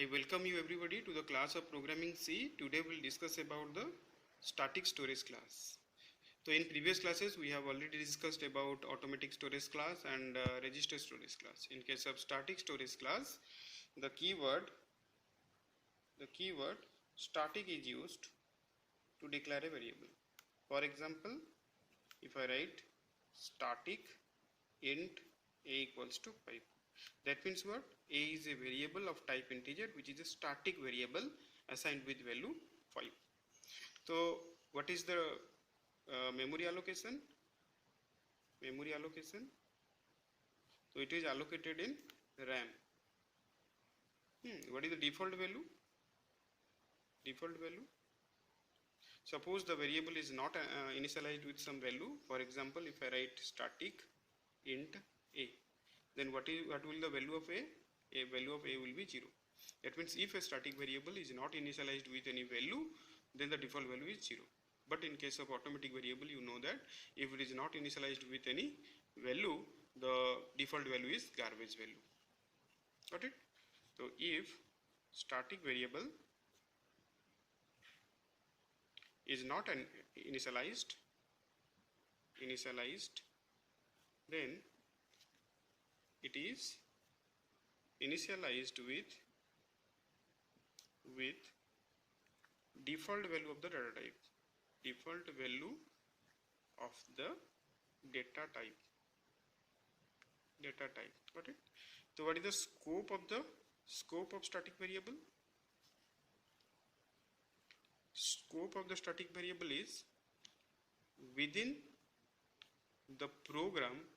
I welcome you everybody to the class of Programming C. Today we'll discuss about the static storage class. So in previous classes we have already discussed about automatic storage class and register storage class. In case of static storage class, the keyword static is used to declare a variable. For example, if I write static int a equals to 5, that means what? A is a variable of type integer which is a static variable assigned with value 5. So what is the memory allocation? So it is allocated in RAM. What is the default value? Suppose the variable is not initialized with some value. For example, if I write static int a, then what will the value of a? A value of a will be 0. That means if a static variable is not initialized with any value, then the default value is 0. But in case of automatic variable, you know that if it is not initialized with any value, the default value is garbage value. Got it? So if static variable is not initialized, then it is initialized with default value of the data type. Default value of the data type. Got it? So what is the scope of static variable? Scope of the static variable is within the program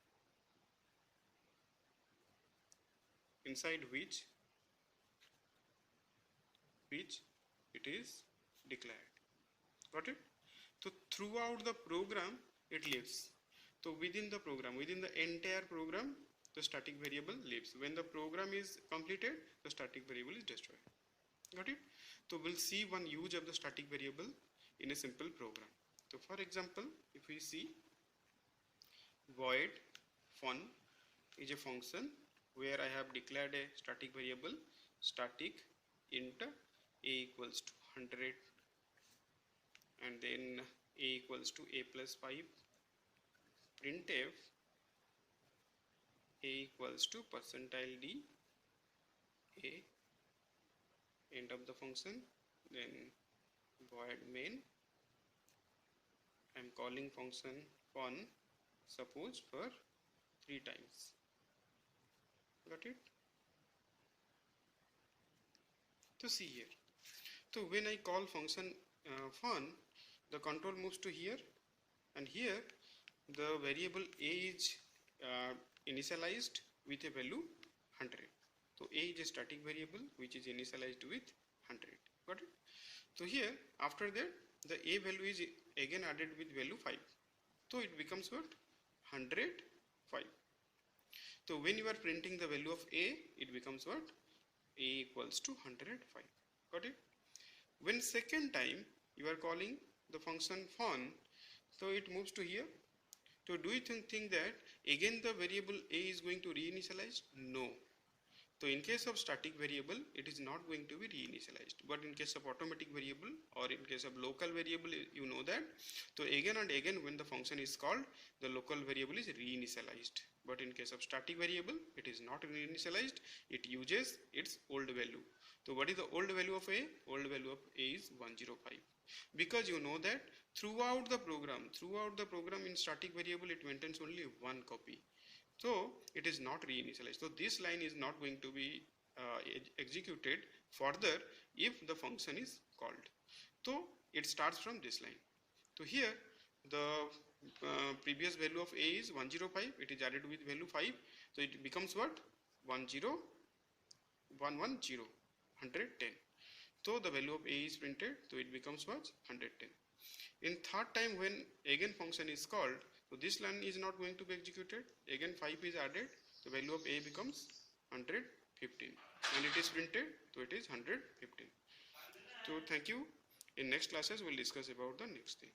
inside which it is declared. Got it? So throughout the program it lives. So within the program, within the entire program, the static variable lives. When the program is completed, the static variable is destroyed. Got it? So we'll see one use of the static variable in a simple program. So for example, if we see void fun is a function where I have declared a static variable static int a equals to 100 and then a equals to a plus 5, printf a equals to percentile d a, end of the function, then void main. I am calling function fun suppose for 3 times. Got it? So see here. So when I call function fun, the control moves to here, and here the variable a is initialized with a value 100. So a is a static variable which is initialized with 100. Got it? So here after that the a value is again added with value 5. So it becomes what? 105. So when you are printing the value of a, it becomes what? A equals to 105. Got it? When second time you are calling the function fun, so it moves to here. So do you think that again the variable a is going to reinitialize? No. So in case of static variable, it is not going to be reinitialized. But in case of automatic variable or in case of local variable, you know that. So again and again when the function is called, the local variable is reinitialized. But in case of static variable, it is not reinitialized. It uses its old value. So what is the old value of a? Old value of a is 105. Because you know that throughout the program in static variable, it maintains only one copy. So it is not reinitialized. So this line is not going to be executed further if the function is called. So it starts from this line. So here the previous value of a is 105. It is added with value 5. So it becomes what? 10110, 110. So the value of a is printed. So it becomes what? 110. In third time when again function is called, so this line is not going to be executed. Again 5 is added. The value of a becomes 115. When it is printed, so it is 115. So thank you. In next classes we'll discuss about the next thing.